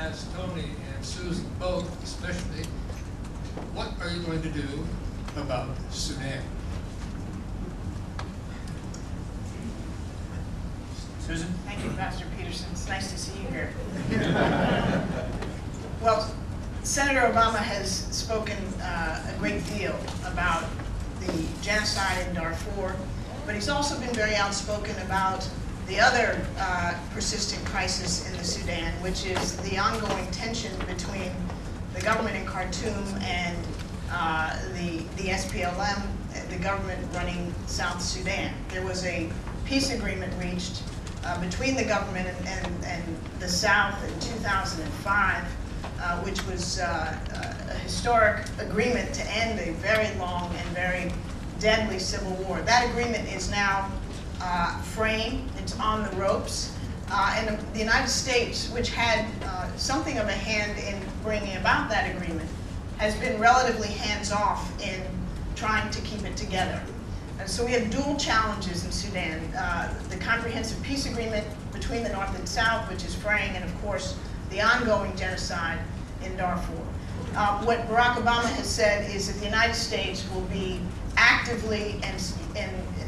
ask Tony and Susan both, especially, what are you going to do about Sudan? Susan? Thank you, Pastor Peterson. It's nice to see you here. Well, Senator Obama has spoken a great deal about the genocide in Darfur, but he's also been very outspoken about the other persistent crisis in the Sudan, which is the ongoing tension between the government in Khartoum and the SPLM, the government running South Sudan. There was a peace agreement reached between the government and the South in 2005, which was a historic agreement to end a very long and very deadly civil war. That agreement is now framed, it's on the ropes, and the United States, which had something of a hand in bringing about that agreement, has been relatively hands-off in trying to keep it together. And so we have dual challenges in Sudan. The comprehensive peace agreement between the North and South, which is fraying, and of course the ongoing genocide in Darfur. What Barack Obama has said is that the United States will be actively and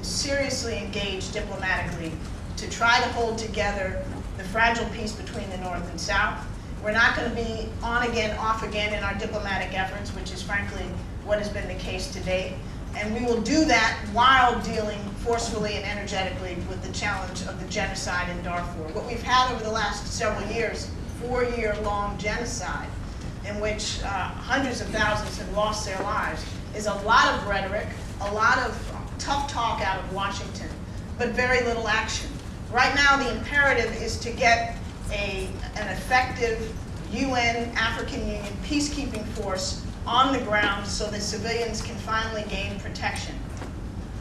seriously engaged diplomatically to try to hold together the fragile peace between the North and South. We're not going to be on again, off again in our diplomatic efforts, which is frankly what has been the case to date. And we will do that while dealing forcefully and energetically with the challenge of the genocide in Darfur. What we've had over the last several years, 4-year-long genocide in which hundreds of thousands have lost their lives, is a lot of rhetoric, a lot of tough talk out of Washington, but very little action. Right now, the imperative is to get an effective UN, African Union peacekeeping force on the ground so that civilians can finally gain protection.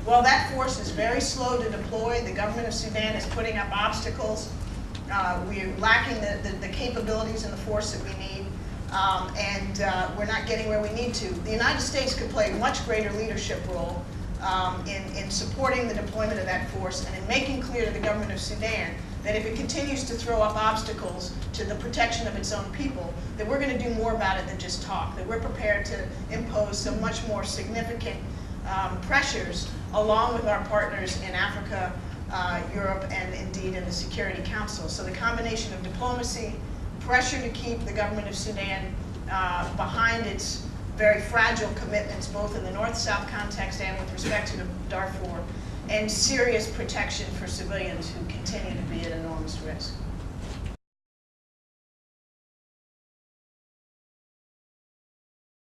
Well, that force is very slow to deploy. The government of Sudan is putting up obstacles. We're lacking the capabilities and the force that we need, and we're not getting where we need to. The United States could play a much greater leadership role in supporting the deployment of that force and in making clear to the government of Sudan that if it continues to throw up obstacles to the protection of its own people, that we're going to do more about it than just talk, that we're prepared to impose some much more significant pressures along with our partners in Africa, Europe, and indeed in the Security Council. So the combination of diplomacy, pressure to keep the government of Sudan behind its very fragile commitments, both in the North-South context and with respect to Darfur, and serious protection for civilians who continue to be at enormous risk.